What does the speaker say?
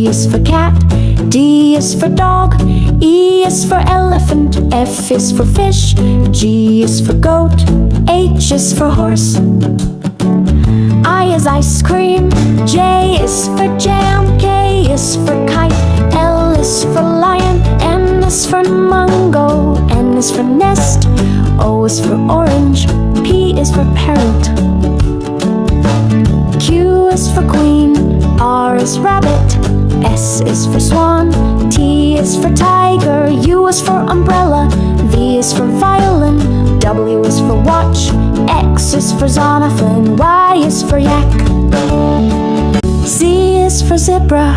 C is for cat, D is for dog, E is for elephant, F is for fish, G is for goat, H is for horse. I is ice cream, J is for jam, K is for kite, L is for lion, N is for mango, N is for nest, O is for orange, P is for parrot. Q is for queen, R is rabbit, S is for swan, T is for tiger, U is for umbrella, V is for violin, W is for watch, X is for Zonathan, Y is for yak, Z is for zebra,